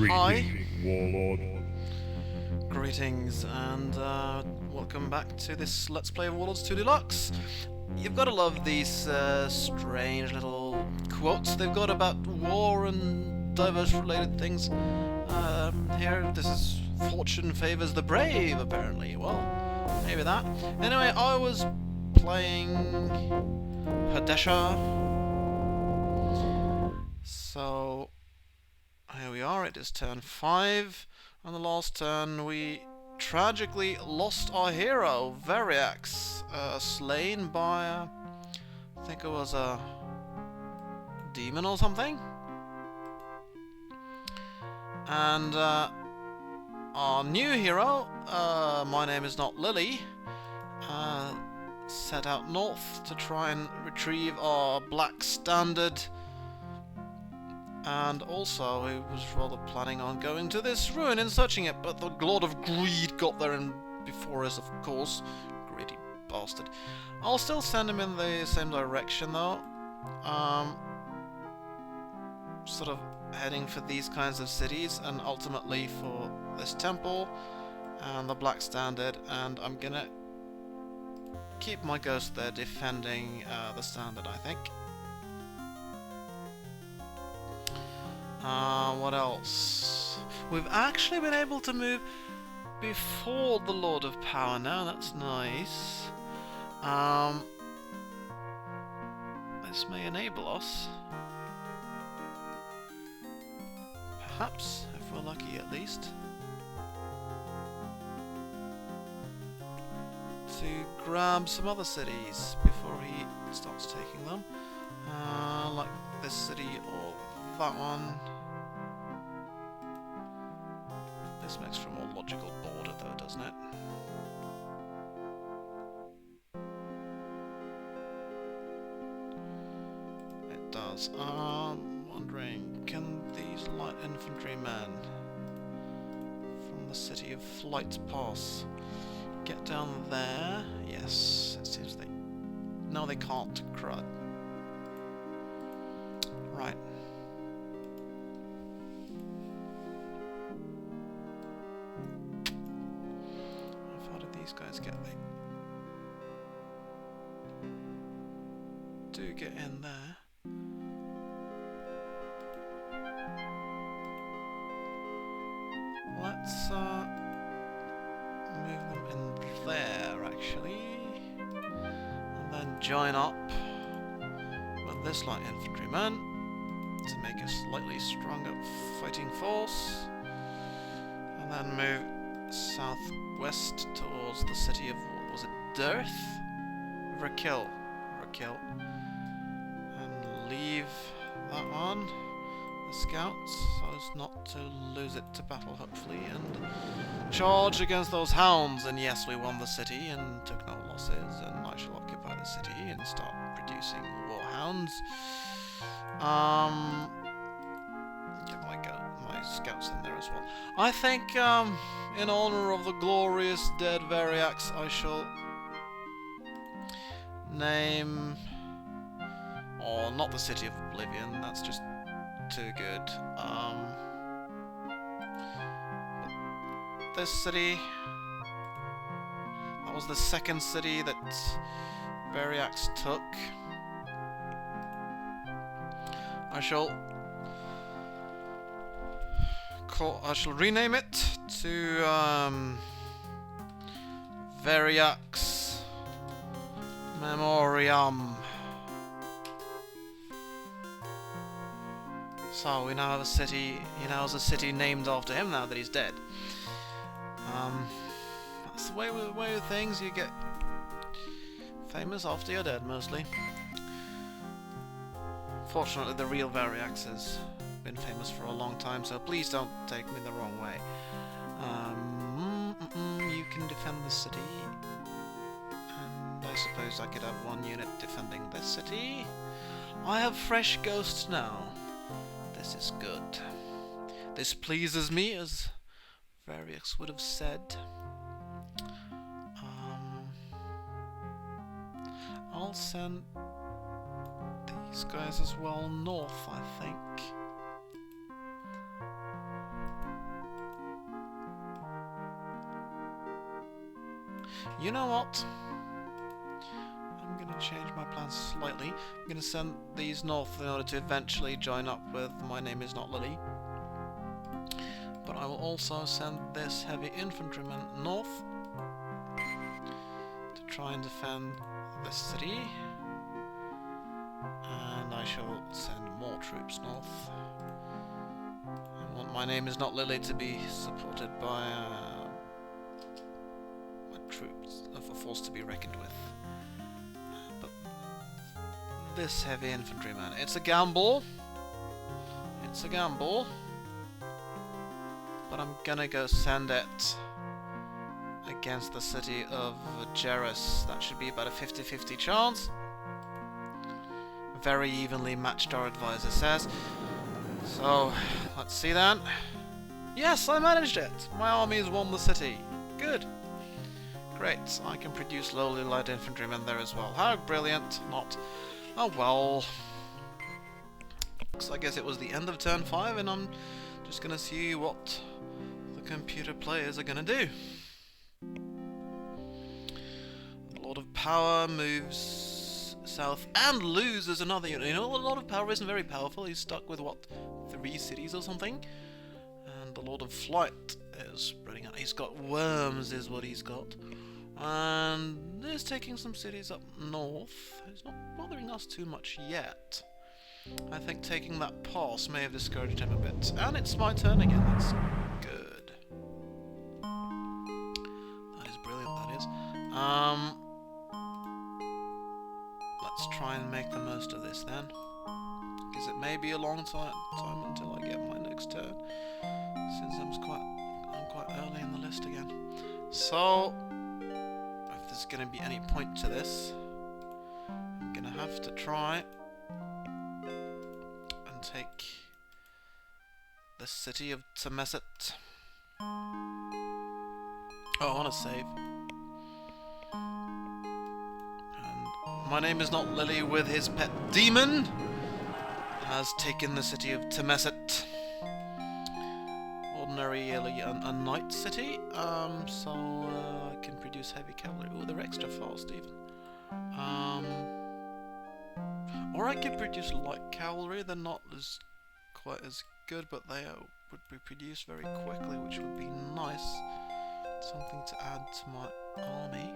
Hi. Warlord. Greetings, and welcome back to this Let's Play Warlords II Deluxe. You've got to love these strange little quotes they've got about war and diverse related things. Here, this is fortune favors the brave, apparently. Well, maybe that. Anyway, I was playing Hadesha. So, here we are, it is turn 5. On the last turn, we tragically lost our hero, Variax, slain by, I think it was a demon or something. And our new hero, my name is not Lily, set out north to try and retrieve our black standard. And also, he was rather planning on going to this ruin and searching it, but the Lord of Greed got there and before us, of course. Greedy bastard. I'll still send him in the same direction, though. Sort of heading for these kinds of cities, and ultimately for this temple and the Black Standard, and I'm gonna keep my ghost there defending the Standard, I think. What else? We've actually been able to move before the Lord of Power now, that's nice. This may enable us. Perhaps, if we're lucky at least. To grab some other cities before he starts taking them. Like this city or that one. This makes for a more logical border though, doesn't it? It does. Wondering, can these light infantrymen from the city of Flight Pass get down there? Yes, it seems they... No, they can't. Crud. Right. These guys get do get in there. Let's move them in there actually, and then join up with this light infantryman to make a slightly stronger fighting force, and then move southwest towards the city of, what was it, Dearth? Raquel. And leave that one, the scouts, so as not to lose it to battle, hopefully, and charge against those hounds. And yes, we won the city and took no losses, and I shall occupy the city and start producing warhounds. Get my scouts in there as well. I think, in honor of the glorious dead Variax, I shall name... or not the City of Oblivion, that's just too good. This city... that was the second city that Variax took. I shall rename it to Variax Memoriam. So we now have a city. He now has a city named after him now that he's dead. That's the way with things. You get famous after you're dead, mostly. Fortunately, the real Variax has been famous for a long time, so please don't take me the wrong way. You can defend the city, and I suppose I could have one unit defending this city. I have fresh ghosts now. This is good. This pleases me, as Variax would have said. I'll send these guys as well north, I think. You know what? I'm going to change my plans slightly. I'm going to send these north in order to eventually join up with My Name Is Not Lily. But I will also send this heavy infantryman north to try and defend the city. And I shall send more troops north. I want My Name Is Not Lily to be supported by troops of a force to be reckoned with. But this heavy infantryman, it's a gamble. It's a gamble. But I'm gonna go send it against the city of Jeris. That should be about a 50-50 chance. Very evenly matched, our advisor says. So, let's see then. Yes, I managed it! My army has won the city. Good. Great, I can produce lowly light infantrymen there as well. How brilliant. Not. Oh well. So I guess it was the end of turn 5 and I'm just gonna see what the computer players are gonna do. A lot of power moves south and loses another unit. You know, a lot of power isn't very powerful. He's stuck with, what, 3 cities or something? And a lot of flight is spreading out. He's got worms is what he's got. And he's taking some cities up north. He's not bothering us too much yet. I think taking that pass may have discouraged him a bit. And it's my turn again. That's good. That is brilliant, that is. Let's try and make the most of this then. Because it may be a long time until I get my next turn. Since I'm quite early in the list again. So, if there's going to be any point to this, I'm going to have to try and take the city of Tsumeset. Oh, I want to save. And My Name Is Not Lily with his pet demon has taken the city of Tsumeset. Ordinarily a night city, so I can produce heavy cavalry. Oh, they're extra fast even. Or I could produce light cavalry. They're not quite as good, but they would be produced very quickly, which would be nice. Something to add to my army.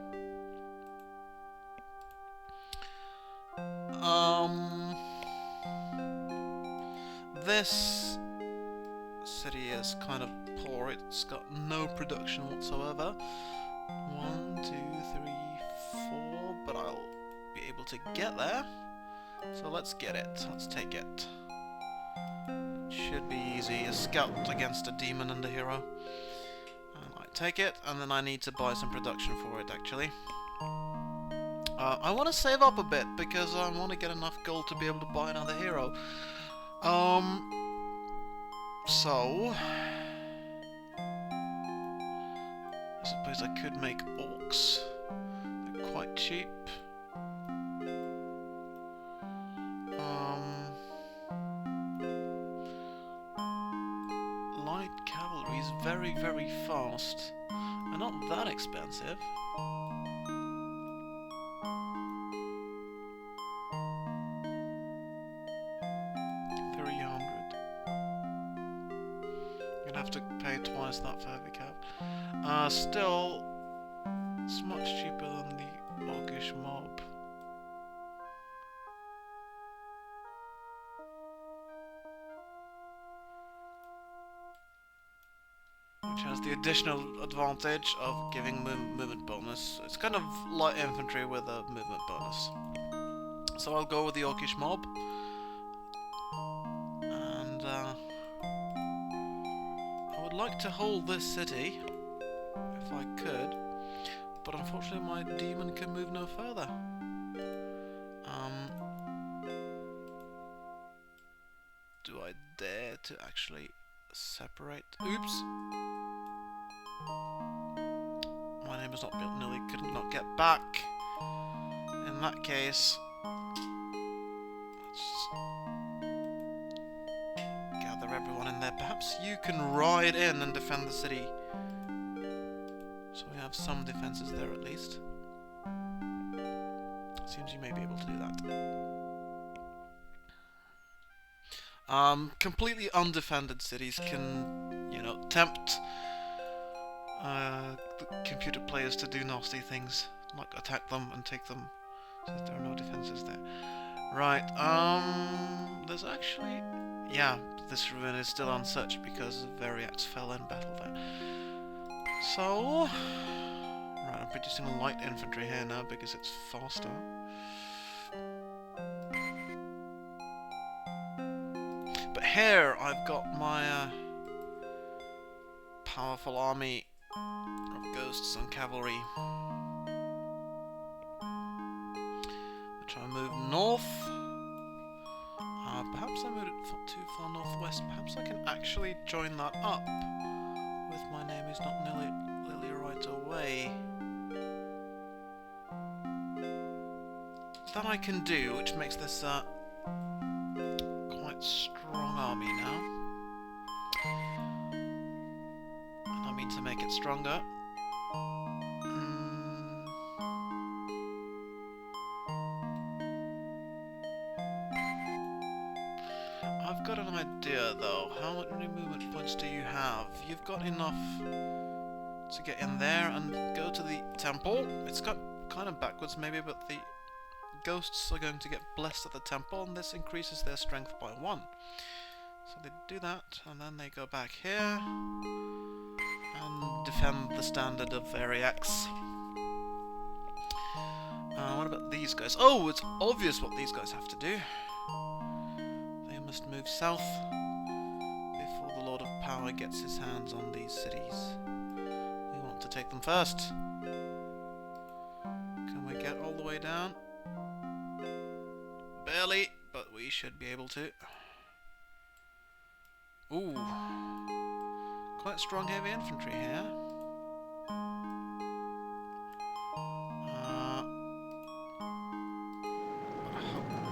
This city is kind of poor. It's got no production whatsoever. 1, 2, 3, 4, but I'll be able to get there. So let's get it. Let's take it. It should be easy. A scout against a demon and a hero. And I take it, and then I need to buy some production for it, actually. I want to save up a bit, because I want to get enough gold to be able to buy another hero. So, I suppose I could make orcs. They're quite cheap. Light cavalry is very, very fast, and not that expensive. Have to pay twice that for heavy cap. Still, it's much cheaper than the Orcish mob. Which has the additional advantage of giving movement bonus. It's kind of light infantry with a movement bonus. So I'll go with the Orcish mob. And I would like to hold this city, if I could, but unfortunately my demon can move no further. Do I dare to actually separate? Oops! My name is not built, nearly could not get back. In that case, let's gather everyone in there. Perhaps you can ride in and defend the city. So we have some defenses there at least. Seems you may be able to do that. Completely undefended cities can, you know, tempt the computer players to do nasty things, like attack them and take them, so there are no defenses there. Right, there's actually... yeah, this ruin is still unsearched because Variax fell in battle there. So... right, I'm producing light infantry here now because it's faster. But here I've got my powerful army of ghosts and cavalry, which I move north. Perhaps I moved it too far northwest. Perhaps I can actually join that up with my name is not Lily right away. That I can do, which makes this quite strong army now. And I mean to make it stronger. I've got an idea though. How many movement points do you have? You've got enough to get in there and go to the temple. It's got kind of backwards maybe, but the ghosts are going to get blessed at the temple, and this increases their strength by 1. So they do that, and then they go back here and defend the standard of Variax. What about these guys? Oh, it's obvious what these guys have to do. They must move south before the Lord of Power gets his hands on these cities. We want to take them first. Can we get all the way down? Barely, but we should be able to. Ooh. Quite strong heavy infantry here.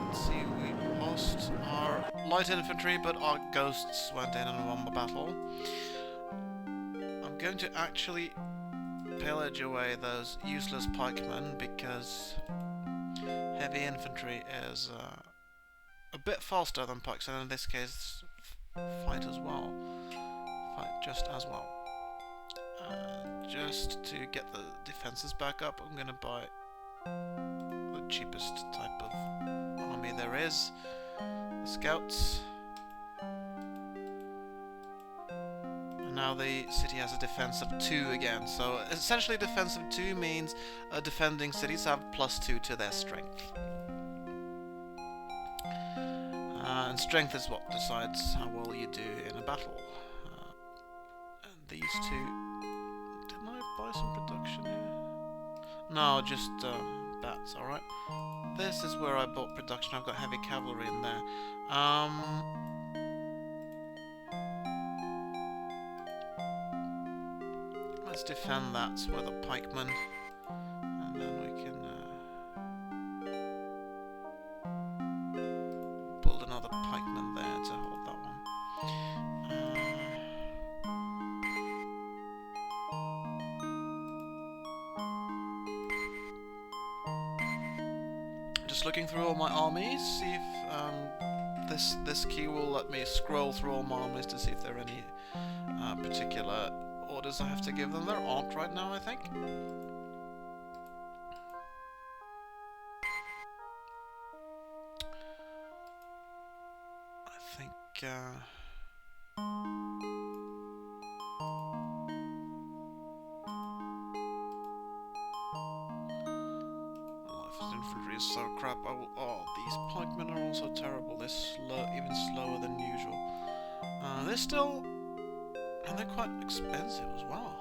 Let's see, we lost our light infantry, but our ghosts went in and won the battle. I'm going to actually pillage away those useless pikemen because heavy infantry is a bit faster than pikes, and in this case fight as well. Fight just as well. Just to get the defenses back up, I'm going to buy the cheapest type of army there is, the scouts. And now the city has a defense of 2 again, so essentially defense of 2 means defending cities have +2 to their strength. And strength is what decides how well you do in a battle. And these 2... didn't I buy some production here? No, just bats, alright. This is where I bought production. I've got heavy cavalry in there. Let's defend that with a pikeman. And then we can build another pikeman there to hold that one. Just looking through all my armies, see if this key will let me scroll through all my armies to see if there are any particular orders I have to give them. There aren't right now, I think. Infantry is so crap. Oh, these pikemen are also terrible. They're slow, even slower than usual. They're still... and they're quite expensive as well.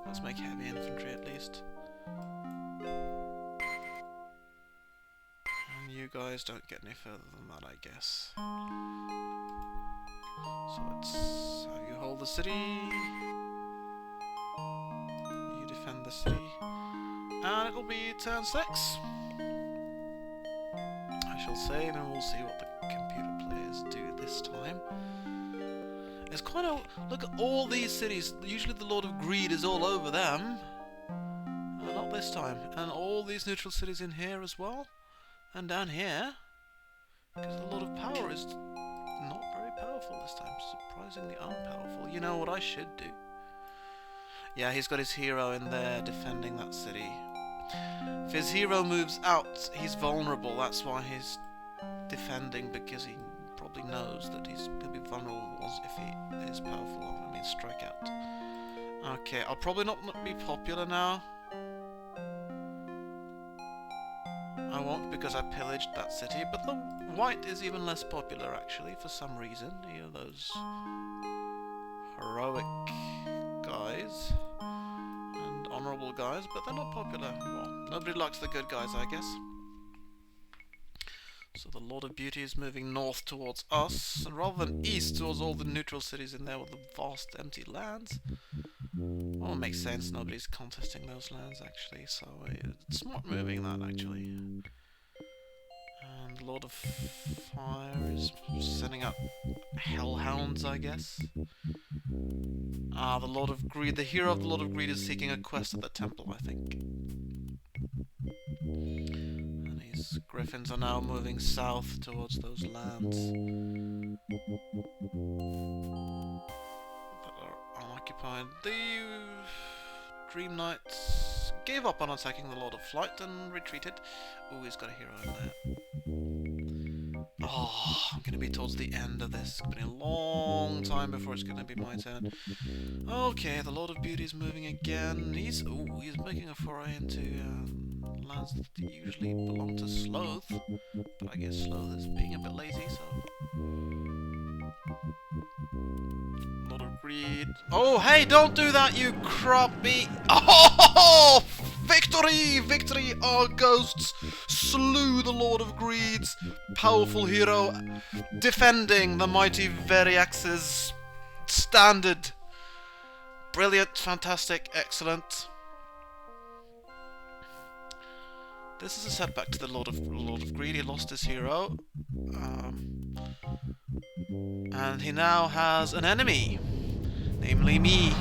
Let's make heavy infantry at least. And you guys don't get any further than that, I guess. So let's have you hold the city. You defend the city. And it'll be turn 6. I shall save and we'll see what the computer players do this time. It's quite a... Look at all these cities. Usually the Lord of Greed is all over them. Not this time. And all these neutral cities in here as well. And down here. Because the Lord of Power is not very powerful this time. Surprisingly unpowerful. You know what I should do? Yeah, he's got his hero in there defending that city. If his hero moves out, he's vulnerable. That's why he's defending, because he probably knows that he's going to be vulnerable if he is powerful. I mean, strike out. Okay, I'll probably not be popular now. I won't, because I pillaged that city, but the white is even less popular actually for some reason. You know, those heroic guys and honourable guys, but they're not popular. Well, nobody likes the good guys, I guess. So the Lord of Beauty is moving north towards us, and rather than east towards all the neutral cities in there with the vast empty lands. Well, it makes sense, nobody's contesting those lands actually, so it's smart moving that actually. And the Lord of Fire is sending up hellhounds, I guess. Ah, the Lord of Greed, the hero of the Lord of Greed is seeking a quest at the temple, I think. And his griffins are now moving south towards those lands that are unoccupied. The Dream Knights gave up on attacking the Lord of Flight and retreated. Ooh, he's got a hero in there. Oh, I'm going to be towards the end of this. It's going to be a long time before it's going to be my turn. Okay, the Lord of Beauty is moving again. He's making a foray into lands that usually belong to Sloth. But I guess Sloth is being a bit lazy, so... Lord of Greed. Oh, hey, don't do that, you crappy... Oh! Victory! Victory! Our ghosts slew the Lord of Greed's powerful hero, defending the mighty Variax's standard. Brilliant, fantastic, excellent. This is a setback to the Lord of Greed. He lost his hero, and he now has an enemy, namely me.